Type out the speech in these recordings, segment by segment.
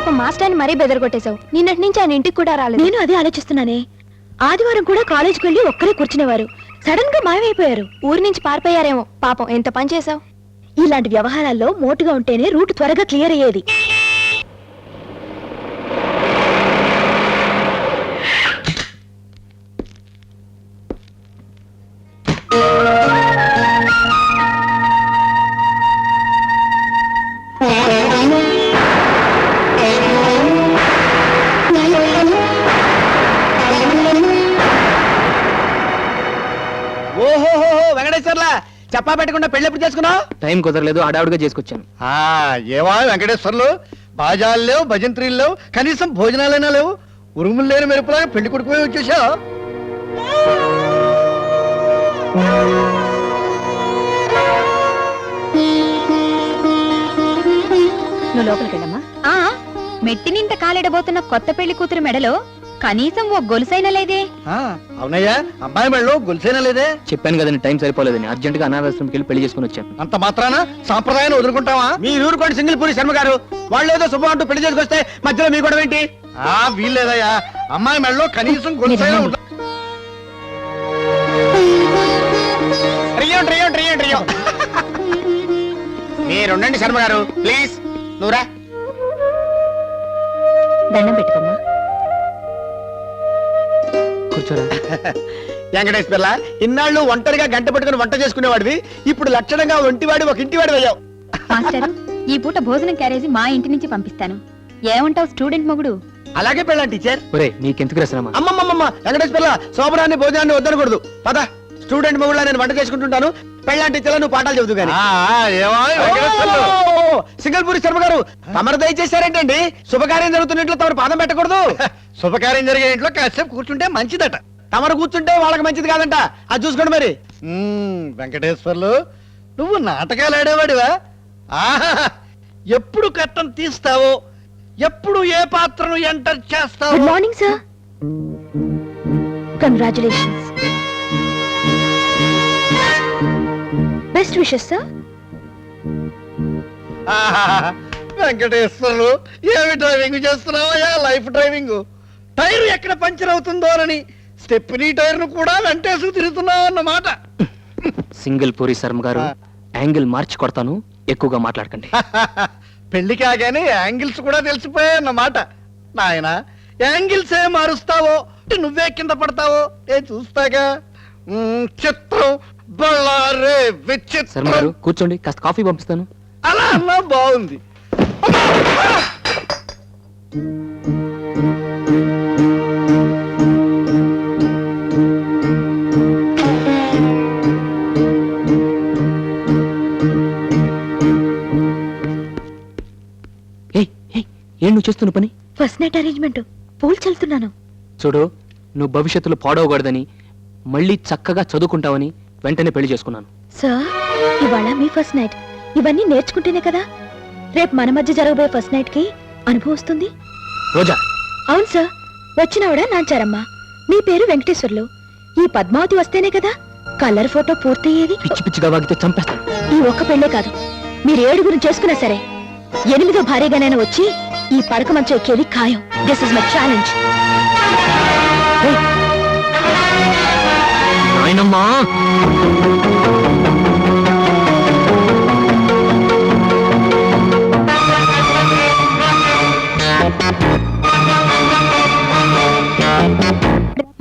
పాప మాస్టర్ని మరీ బెదరగొట్టేశావు. నిన్నటి నుంచి ఆయన ఇంటికి కూడా రాలేదు. నేను అదే ఆలోచిస్తున్నానే. ఆదివారం కూడా కాలేజీకి వెళ్ళి ఒక్కరే కూర్చునేవారు. సడన్ గా మాయమైపోయారు. ఊరి నుంచి పారిపోయారేమో. పాపం ఎంత పని చేశావు. ఇలాంటి వ్యవహారాల్లో మోటుగా ఉంటేనే రూట్ త్వరగా క్లియర్ అయ్యేది. ఓహోహో వెంకటేశ్వర్లా, చెప్పా పెట్టకుండా పెళ్లి ఎప్పుడు చేసుకున్నావు? టైం కుదరలేదు, హడావుడిగా చేసుకొచ్చాను. ఏవా వెంకటేశ్వర్లు, బాజాలు లేవు, భజంత్రీలు లేవు, కనీసం భోజనాలైనా లేవు. ఉరుములు లేని మెరుపులాగా పెళ్లి కొడుకు వచ్చేసావు. నువ్వు లోపలికి వెళ్ళమ్మా. మెట్టినింట కాలెడబోతున్న కొత్త పెళ్లి కూతురు మెడలో కనీసం ఓ గొలుసైనా లేదే. అవునయ్యా, అమ్మాయి మెడలో గొలుసైనా లేదే. చెప్పాను కదండి, టైం సరిపోలేదని అర్జెంట్ గా అనాథాశ్రమంకి వెళ్ళి పెళ్లి చేసుకుని వచ్చాను. అంత మాత్రాన సాంప్రదాయాన్ని వదులుకుంటావా? మీ ఊరుకోండి సింగిల్పూరి శర్మ గారు, వాళ్ళు ఏదో శుభం అంటూ పెళ్లి చేసుకొస్తే మధ్యలో మీ గొడవ ఏంటి? వీల్లేదయ్యా, అమ్మాయి మెడలో కనీసం గొలుసైనా ఉంటా. మీరుండండి శర్మ గారు, ప్లీజ్. నువ్వురా. దండం పెట్టుకోమ్మా. కూర్చోరా. వెంకటేష్ పిల్ల, ఇన్నాళ్ళు ఒంటరిగా గంట పట్టుకుని వంట చేసుకునేవాడివి, ఇప్పుడు లక్షణంగా ఒంటివాడి ఒక ఇంటివాడి అయ్యావు. మాస్టర్, ఈ పూట భోజనం క్యారేజీ మా ఇంటి నుంచి పంపిస్తాను. ఏమంటావు స్టూడెంట్ మొగుడు? అలాగే పెళ్ళాం టీచర్. ఒరే నీకెందుకు రసనమ్మా? అమ్మమ్మమ్మ, వెంకటేష్ పిల్ల, శోభనాన్ని భోజనాన్ని వద్దనకూడదు. పద, స్టూడెంట్ మొగుళ్ళ నేను వంట చేసుకుంటుంటాను, పెళ్ళాం టీచర్లా నువ్వు పాఠాలు చెబుతూ గానీ. సింగల్పూరి శర్మ గారు, తమరు దయచేశారేంటండి? శుభకార్యం జరుగుతున్నట్లు తమరు పాదం పెట్టకూడదు. శుభకార్యం జరిగే ఇంట్లో కాసేపు కూర్చుంటే మంచిదట. తమరు కూర్చుంటే వాళ్ళకి మంచిది కాదంట. అది చూసుకోండి మరి. వెంకటేశ్వర్లు, నువ్వు నాటకాలు ఆడేవాడివా? ఎప్పుడు కట్టం తీస్తావో, ఎప్పుడు ఏ పాత్రను ఎంటర్ చేస్తావో. Good morning sir. Congratulations. Best wishes sir. Venkateswarlu, ఏమి డ్రైవింగ్ చేస్తున్నావా? Life driving. టైర్ ఎక్కడ పంచర్ అవుతుందోనని స్టెప్నీ టైర్ ను కూడా వెంటేసుకు తిరుగుతున్నావు అన్నమాట. సింగిల్ పూరి శర్మ గారు, యాంగిల్ మార్చి కొడతాను, ఎక్కువగా మాట్లాడకండి. పెళ్లి కాగానే యాంగిల్స్ కూడా తెలిసిపోయాయన్నమాట. నాయన, యాంగిల్స్ ఏ మారుస్తావో, నువ్వే కింద పడతావో ఏ చూస్తాగా. చిత్రం, బళ్ళారే విచిత్రం. శర్మ గారు కూర్చోండి, కాస్త కాఫీ పంపిస్తాను. అలా అన్నా బాగుంది. ఏం నువ్వు చేస్తున్న పని? ఫస్ట్ నైట్ అరేంజ్మెంట్, పూలు చల్లుతున్నాను. చూడు, నువ్వు భవిష్యత్తులో పాడవకూడదని, మళ్ళీ చక్కగా చదువుకుంటావని వెంటనే పెళ్లి చేసుకున్నాను. సార్, ఇవాళ మీ ఫస్ట్ నైట్. ఇవన్నీ నేర్చుకుంటేనే కదా రేపు మన మధ్య జరగబోయే ఫస్ట్ నైట్ కి అనుభవం వస్తుంది. రోజా. అవును సార్, వచ్చినవిడ నాంచారమ్మ. మీ పేరు వెంకటేశ్వర్లు. ఈ పద్మావతి వస్తేనే కదా కలర్ ఫోటో పూర్తయ్యేది. పిచ్చి పిచ్చిగా వాగితే చంపేస్తాను. ఈ ఒక్క పెళ్లే కాదు, మీరు 7 చేసుకున్నా సరే 8వ భార్యగానైనా వచ్చి ఈ పడక మంచం ఎక్కేది ఖాయం. This is my challenge. నాయనమ్మా,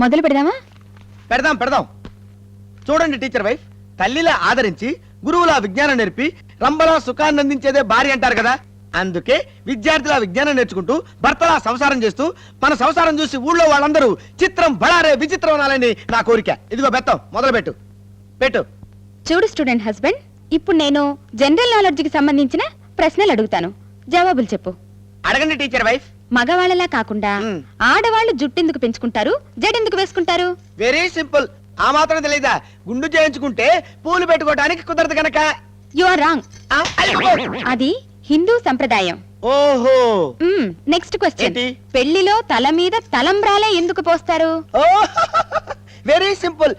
మొదలు పెడదామా? పెడదాం పెడదాం. చూడండి టీచర్ వైఫ్, తల్లిలా ఆదరించి, గురువులా విజ్ఞానం నేర్పి, రంబలా సుఖాన్ని అందించేదే భార్య అంటారు కదా. అందుకే విద్యార్థుల విజ్ఞానం నేర్చుకుంటూ, భర్తలా సంసారం చేస్తూ, మన సంసారం చూసి ఊళ్ళో వాళ్ళందరూ చిత్రం, బళారే విచిత్రం అనాలని నా కోరిక. ఇదిగో బెత్తం, మొదలు పెట్టు. పెట్టు. చూడు స్టూడెంట్ హస్బెండ్, ఇప్పుడు నేను జనరల్ నాలెడ్జ్కి సంబంధించిన ప్రశ్నలు అడుగుతాను, జవాబులు చెప్పు. అడగండి టీచర్ వైఫ్. మగవాళ్ళలా కాకుండా ఆడవాళ్ళు జుట్టెందుకు పెంచుకుంటారు, జడెందుకు వేసుకుంటారు? Very simple. ఆ మాత్రం తెలీదా? గుండు చేయించుకుంటే పూలు పెట్టుకోవడానికి కుదరదు కనుక. You are wrong. అది హిందూ సంప్రదాయం. ఓహో. Next question. పెళ్లిలో తల మీద తలంబ్రాలే ఎందుకు పోస్తారు? Very simple.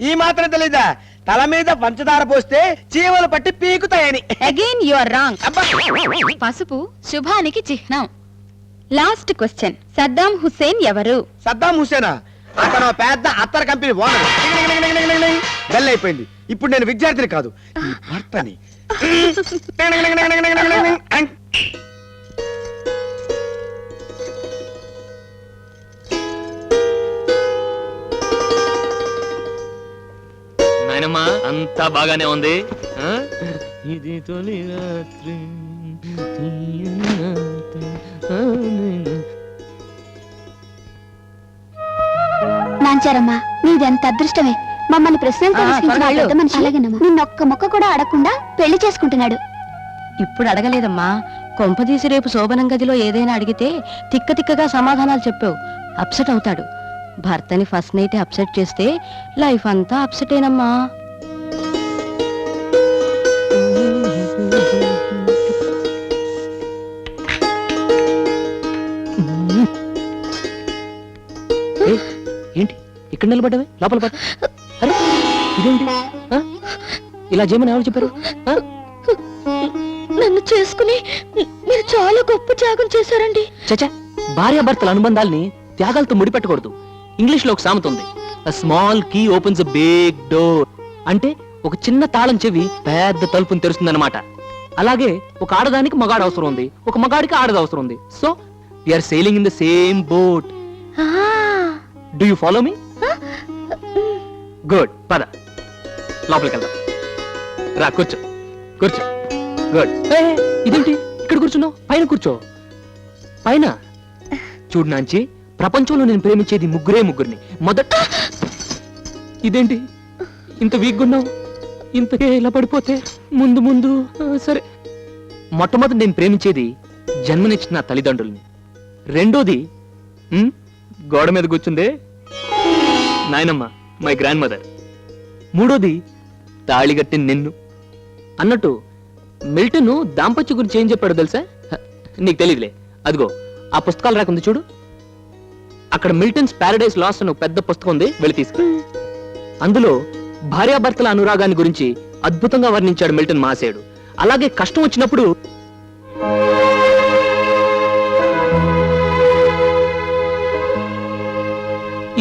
ఈ మాత్రం తెలీదా? తల మీద పంచదార పోస్తే చీమలు పట్టి పీకుతాయని. Again you are wrong. పసుపు శుభానికి చిహ్నం. లాస్ట్ క్వశ్చన్, సద్దాం హుస్సేన్ ఎవరు? సద్దాం హుసేనా? అతను పెద్ద అత్తర్ కంపెనీ ఓనర్. బెల్ అయిపోయింది. ఇప్పుడు నేను విద్యార్థిని కాదు, ఈ భర్తని. నాయనమ్మా అంతా బాగానే ఉంది. ఆ? ఇది తొలి రాత్రి. నాంచారమ్మా, నీదెంత అదృష్టమే. మమ్మల్ని ప్రశ్నలు నిన్నొక్క మొక్క కూడా అడగకుండా పెళ్లి చేసుకుంటున్నాడు. ఇప్పుడు అడగలేదమ్మా, కొంపదీసి రేపు శోభనం గదిలో ఏదైనా అడిగితే తిక్క తిక్కగా సమాధానాలు చెప్పావు, అప్సెట్ అవుతాడు. భర్తని ఫస్ట్ నైట్ అప్సెట్ చేస్తే లైఫ్ అంతా అప్సెటేనమ్మా. ఏంటి ఇక్కడ నిలబడ్డవే? లోపల పద. అరే ఇదేంటి? ఆ? ఇలా చేయమని ఎవరు చెప్పారు? ఆ? నన్ను చేసుకుని మీరు చాలా గొప్ప త్యాగం చేశారండి. చచ్చా, భార్యాభర్తల అనుబంధాల్ని త్యాగాలతో ముడిపెట్టకూడదు. ఇంగ్లీష్ లో ఒక సామెత ఉంది, a small key opens a big door. అంటే ఒక చిన్న తాళం చెవి పెద్ద తలుపుని తెరుస్తుందన్నమాట. అలాగే ఒక ఆడదానికి మగాడు అవసరం ఉంది, ఒక మగాడికి ఆడది అవసరం ఉంది. So we are sailing in the same boat. Do you follow me? Good, పద లోపలికి వెళ్దాం. రా కూర్చో, కూర్చో. గుడ్. ఇదేంటి ఇక్కడ కూర్చున్నావు? పైన కూర్చో. పైన చూడు నాంచి, ప్రపంచంలో నేను ప్రేమించేది ముగ్గురిని. మొదట ఇదేంటి ఇంత వీక్ ఉన్నావు? ఇంతకే ఇలా పడిపోతే ముందు ముందు సరే. మొట్టమొదటి నేను ప్రేమించేది జన్మనిచ్చిన నా తల్లిదండ్రుల్ని. రెండోది గోడ మీద కూర్చుందే నాయనమ్మ, మై గ్రాండ్ మదర్. మూడోది తాళిగట్టిన నిన్ను. అన్నట్టు మిల్టన్ దాంపత్య గురించి ఏం చెప్పాడో తెలుసా? నీకు తెలియదులే. అదిగో ఆ పుస్తకాలు రాకుంది చూడు, అక్కడ మిల్టన్స్ ప్యారడైజ్ లాస్ట్ అని ఒక పెద్ద పుస్తకం ఉంది, వెళ్ళి తీసుకు. అందులో భార్యాభర్తల అనురాగాన్ని గురించి అద్భుతంగా వర్ణించాడు మిల్టన్ మహాశయుడు. అలాగే కష్టం వచ్చినప్పుడు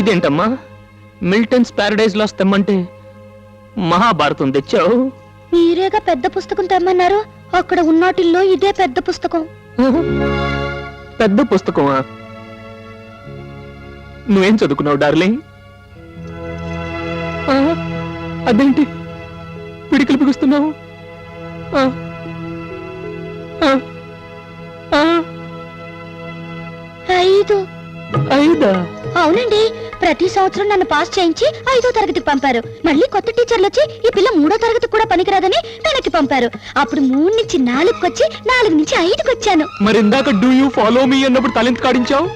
ఇదేంటమ్మా మిల్టన్స్ ప్యారడైజ్ లాస్ట్ తెమ్మంటే మహాభారతం తెచ్చావు? మీరేగా పెద్ద పుస్తకం తెమ్మన్నారు, అక్కడ ఉన్నాటిల్లో ఇదే పెద్ద పుస్తకం. పెద్ద పుస్తకమా? నువ్వేం చదువుకున్నావు డార్లింగ్? అదేంటి పిడికిలు బిగుస్తున్నావు? ఐదా? అవునండి, ప్రతి సంవత్సరం నన్ను పాస్ చేయించి 5వ తరగతికి పంపారు. మళ్ళీ కొత్త టీచర్లు వచ్చి ఈ పిల్ల 3వ తరగతికి కూడా పనికిరాదని వెనక్కి పంపారు. అప్పుడు 3 నుంచి 4కి వచ్చి 4 నుంచి 5కి వచ్చాను. మరి ఇందాక డూ యూ ఫాలో మీ అన్నప్పుడు తలెంత కాడించావు?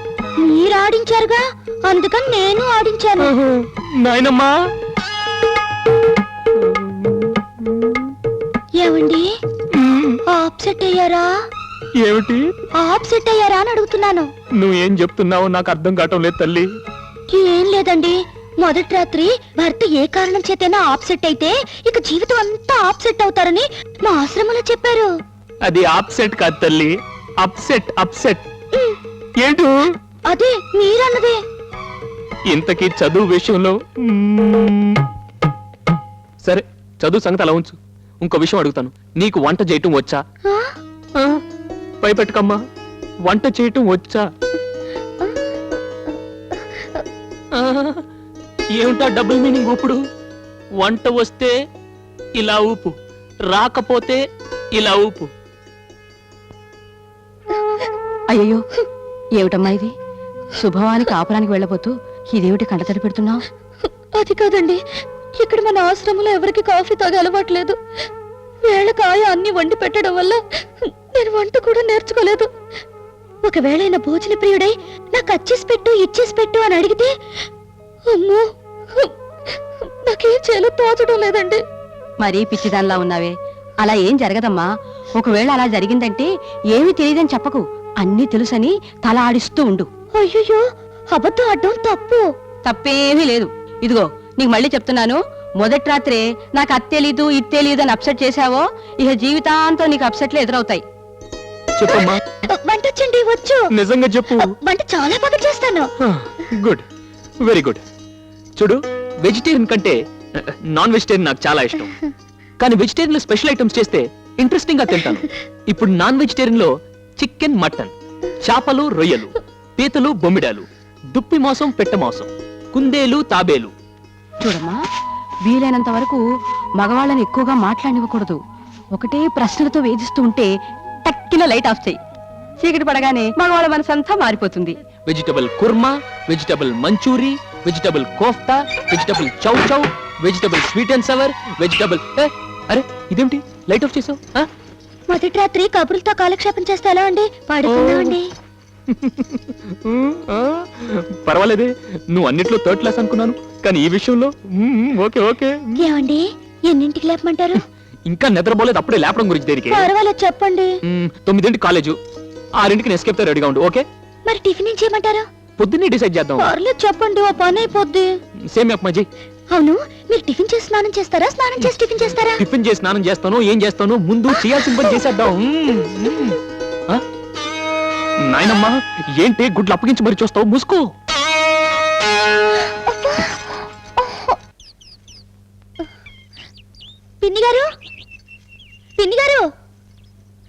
మీరు ఆడించారుగా, అందుకని నేను ఆడించాను. నాయనమ్మా, ఏమండి ఆప్సెట్ అయ్యారా? ఏమిటి ఆప్సెట్ అయ్యారా అని అడుగుతున్నాను. నువ్వేం చెప్తున్నావో నాకు అర్థం కావటం లేదు తల్లి. ఏం లేదండి, మొదటి రాత్రి భర్త ఏ కారణం చేతైనా ఆప్సెట్ అయితే ఇక జీవితం అంతా ఆప్సెట్ అవుతారని మా ఆశ్రమంలో చెప్పారు. అది ఆప్సెట్ కాదు తల్లి, అప్సెట్. అప్సెట్ ఏంటో అదే మీరన్నదే. ఇంతకీ చదువు విషయంలో సరే, చదువు సంగతి అలా ఉంచు. ఇంకో విషయం అడుగుతాను, నీకు వంట చేయటం వచ్చా? భయపెట్టకమ్మా, వంట చేయటం వచ్చా? ఏమిటా డబుల్ మీనింగ్ ఊపుడు? వంట వస్తే ఇలా ఊపు, రాకపోతే ఇలా ఊపు. అయ్యో, ఏమిటమ్మా ఇది? శుభవానికి ఆపరానికి వెళ్ళబోతూ ఇదేమిటి కంటతడి పెడుతున్నావు? అది కాదండి, ఇక్కడ మన ఆశ్రమంలో ఎవరికి కాఫీ తాగే అలవాట్లేదు. వేళకాయ అన్ని వండి పెట్టడం వల్ల నేను వంట కూడా నేర్చుకోలేదు. ఒకవేళ ఆయన భోజన ప్రియుడై నాకు అచ్చేసి పెట్టు ఇచ్చేసి పెట్టు అని అడిగితే అమ్మో, నాకేం చేయాలో తోచడం లేదండి. మరీ పిచ్చిదానిలా ఉన్నావే, అలా ఏం జరగదమ్మా. ఒకవేళ అలా జరిగిందంటే ఏమీ తెలియదని చెప్పకు, అన్నీ తెలుసని తల ఆడిస్తూ ఉండు. అయ్యో, అబద్ధం ఆడడం తప్పు. తప్పేమీ లేదు. ఇదిగో నీకు మళ్ళీ చెప్తున్నాను, మొదటి రాత్రే నాకు అది తెలీదు ఇది తెలీదు అని అప్సెట్ చేశావో ఇక జీవితాంతం నీకు అప్సెట్లు ఎదురవుతాయి. చెప్పమ్మా. వంట వచ్చండి, వచ్చు. నిజంగా చెప్పు. వంట చాలా బాగా చేస్తాను. Good, very good. చూడు, వెజిటేరియన్ కంటే నాన్ వెజిటేరియన్ నాకు చాలా ఇష్టం. కానీ వెజిటేరియన్ లో స్పెషల్ ఐటమ్స్ చేస్తే ఇంట్రెస్టింగ్ గా తింటాను. ఇప్పుడు నాన్ వెజిటేరియన్ లో చికెన్, మటన్, చేపలు, రొయ్యలు, పీతలు, బొమ్మిడాలు, దుప్పి మాంసం, పెట్ట మాంసం, కుందేలు, తాబేలు. చూడమ్మా, వీలైనంత వరకు మగవాళ్ళని ఎక్కువగా మాట్లాడివ్వకూడదు. ఒకటే ప్రశ్నలతో వేధిస్తూ ఉంటే టక్కిన లైట్ ఆఫ్ చేయి. చీకటి పడగానే మగవాళ్ళ మనసంతా మారిపోతుంది. Vegetable kurma, vegetable manchurian, vegetable kofta, vegetable chow chow, vegetable sweet and sour, vegetable. అరే ఇదేమిటి లైట్ ఆఫ్ చేసావు? మొదటి రాత్రి కబుర్లతో కాలక్షేపం చేస్తే ఎలా అండి? పడుకుందామండి. పర్వాలేదే, నువ్వు అన్నిట్లో థర్డ్ క్లాస్ అనుకున్నాను, కానీ ఈ విషయంలో ఓకే ఓకే. ఏమండి, ఎన్నింటికి లేపమంటారు? ఇంకా నిద్రపోలేదు, అప్పుడే లేపడం గురించి దేనికి? పర్వాలేదు, చెప్పండి. 9 కాలేజు, 6కి ఎస్కేప్ తో రెడీగా ఉండు. ఓకే, మరి టిఫిన్ ఏం చేయమంటారు? పొద్దున్నే డిసైడ్ చేద్దాం. పర్లేదు, చెప్పండి, ఓ పని అయిపోద్ది. సేమ్ అప్మాజీ. అవును, మీరు టిఫిన్ చేసి స్నానం చేస్తారా, స్నానం చేసి టిఫిన్ చేస్తారా? టిఫిన్ చేసి స్నానం చేస్తాను, ఏం చేస్తాను, ముందు చేయాల్సిన పని చేసేద్దాం. నాయనమ్మా, ఏంటి గుడ్లు అప్పగించి మరి చూస్తావు? మూసుకో. పిన్ని గారు, పిన్ని గారు,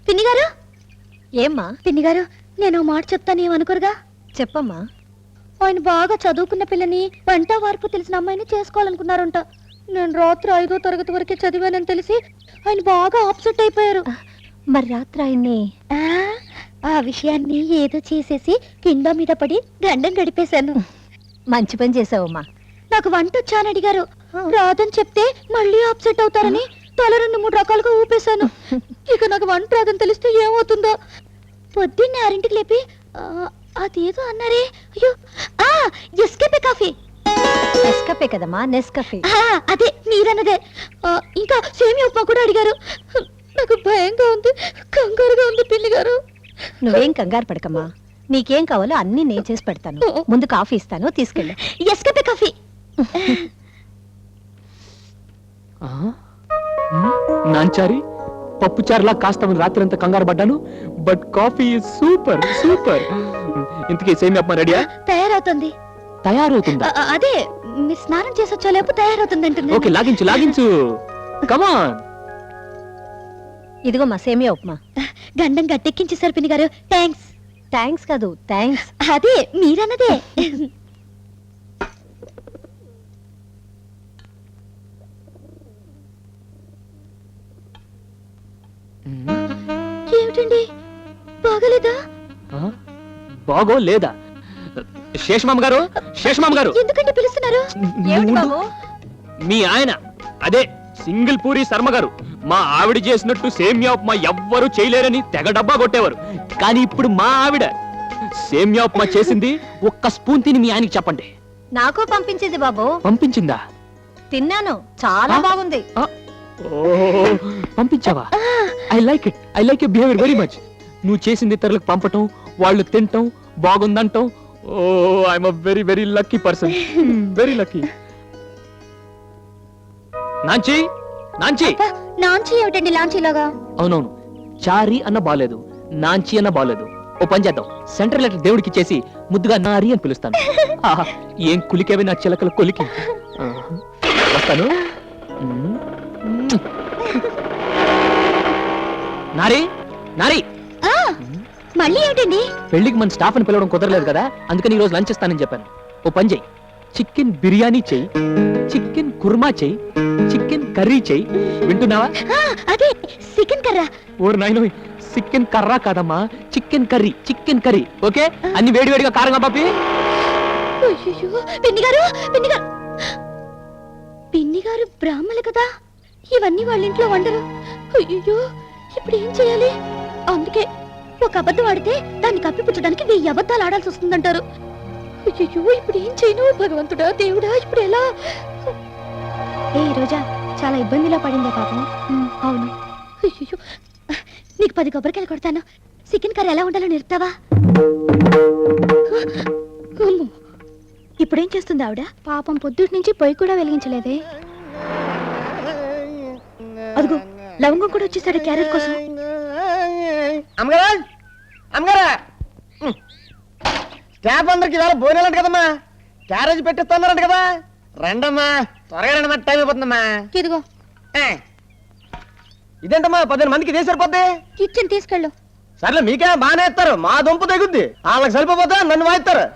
పిన్ని గారు. ఏమ్మా? పిన్ని గారు, నేను ఓ మాట చెప్తాను, ఏమనుకోరుగా? చెప్పమ్మా. ఆయన బాగా చదువుకున్న పిల్లని, వంట వార్పు తెలిసిన అమ్మాయిని చేసుకోవాలనుకున్నారంట. నేను రాత్రి 5వ తరగతి వరకే చదివానని తెలిసి ఆయన బాగా అప్సెట్ అయిపోయారు. మరి రాత్రి ఆయన్ని ఆ విషయాన్ని ఏదో చేసేసి కింద మీద పడి గండం గడిపేశాను. మంచి పని చేసావమ్మా. నాకు వంట వచ్చాని అడిగారు, రాదని చెప్తే మళ్ళీ అప్సెట్ అవుతారని తల 2-3 రకాలుగా ఊపేశాను. ఇక నాకు వంట రాదని తెలిస్తే ఏమవుతుందో. పొద్దున్నే 6ంటికి లేపి అదేదో అన్నారే, అయ్యో, ఎస్కేపే కాఫీ. నెస్కఫే కదమ్మా, నెస్కఫే. అదే మీరన్నదే. ఇంకా సేమియా ఉప్మా కూడా అడిగారు. నాకు భయంగా ఉంది, కంగారుగా ఉంది పిన్ని గారు. నువ్వేం కంగారు పడకమ్మా, నీకేం కావాలో అన్ని నేను చేసి పెడతాను. ముందు కాఫీ ఇస్తాను, తీసుకెళ్ళు. ఎస్కేపే కాఫీ. నాంచారి, పప్పు చారులా కాస్త రాత్రి అంతా కంగారు పడ్డాను, బట్ కాఫీ సూపర్ సూపర్. ఇంతకీ సేమియా ఉప్మా రెడీయా? తయారవుతుంది. తయారవుతుందా? అదే మీరు స్నానం చేసి వచ్చేలోపు తయారవుతుంది అంటున్నా. ఓకే, లాగించు లాగించు, కమాన్. ఇదిగో మా సేమియా ఉప్మా. గండం గట్టెక్కించేశారు పిన్ని గారు. థ్యాంక్స్. థ్యాంక్స్ కాదు, థ్యాంక్స్. అదే మీరన్నదే. ఏమిటండి, బాగలేదా? బాగో లేదా? శేషమామ గారు, శేషమామ గారు, ఎందుకంటే పిలుస్తున్నారు? ఏమిటి బాబు? మీ ఆయన అదే సింగిల్ పూరి శర్మ గారు మా ఆవిడ చేసినట్టు సేమ్యా ఉప్మా ఎవ్వరూ చేయలేరని తెగ డబ్బా కొట్టేవారు. కానీ ఇప్పుడు మా ఆవిడ సేమ్యా ఉప్మా చేసింది. ఒక్క స్పూన్ తిని మీ ఆయనకి చెప్పండి. నాకు పంపించింది బాబు. పంపించిందా? తిన్నాను, చాలా బాగుంది. పంపించావా? I like it, I like your behaviour very much. నువ్వు చేసింది ఇతరులకు పంపటం, వాళ్ళు తింటం, బాగుందంటాం. ఓ, I'm a very very lucky person, very lucky. నాంచి, నాంచి. నాంచి ఏమిటండి లాంచీలాగా? అవునవును, చారి అన్న బాలేదు, నాంచి అన్న బాలేదు. ఓ పని చేద్దాం, సెంట్రల్ లెటర్ దేవుడికి ఇచ్చేసి ముద్దుగా నారి అని పిలుస్తాను. ఆహా, ఏం కులికేవి నా చిలకల కొలికి. వస్తాను. నారి, నారి. మళ్ళీ ఏమిటండి? పెళ్లికి మన స్టాఫ్ ని పిలవడం కుదరలేదు కదా, అందుకని ఈ రోజు లంచ్ ఇస్తానని చెప్పాను. ఓ పని చెయ్యి, చికెన్ బిర్యానీ చెయ్యి, చికెన్ కుర్మా చెయ్యి, చికెన్ కర్రీ చెయ్యి. వింటున్నావా? అదే చికెన్ కర్రా. ఓరు నాయనో, చికెన్ కర్రా కాదమ్మా, chicken curry, chicken curry. Okay, అన్ని వేడివేడిగా కారంగా పాపి. అయ్యో, పిన్ని గారు, పిన్ని గారు, పిన్ని గారు బ్రాహ్మలు కదా, ఇవన్నీ వాళ్ళ ఇంట్లో వండరు. అయ్యో, ఇప్పుడు ఏం చేయాలి? అందుకే ఒక అబద్ధం ఆడితే దాన్ని కప్పిపుచ్చడానికి 1000 అబద్ధాలు ఆడాల్సి వస్తుందంటారు. అయ్యో, ఇప్పుడు ఏం చేయను? భగవంతుడా, దేవుడా, ఇప్పుడు ఎలా? ఏ రోజా చాలా ఇబ్బందిలో పడిందే పాపం. అవును. అయ్యో, నీకు 10 కొబ్బరికాయలు కొడతాను. చికెన్ కర్రీ ఎలా ఉండాలో నేర్పుతావా? ఇప్పుడేం చేస్తుంది ఆవిడ? పాపం పొద్దుటి నుంచి పొయ్యి కూడా వెలిగించలేదే. అదిగో లవంగం కూడా వచ్చేసాడు క్యారెట్ కోసం. అమ్మగారు, అమ్మగారా స్టాఫ్ అందరికి ఇవాళ భోజనాలంట కదమ్మా, క్యారేజ్ పెట్టిస్తున్నారంట కదా, రండమ్మా త్వరగా రండి, టైం అయిపోతుందమ్మా. ఇదిగో ఏ, ఇదేంటమ్మా 15 మందికి ఇదే సరిపోద్ది. కిచెన్ తీసుకెళ్ళు. సర్లే మీకే బాగానే ఇస్తారు, మా దుంప తెగుద్ది, వాళ్ళకి సరిపోతే నన్ను వాయిస్తారు.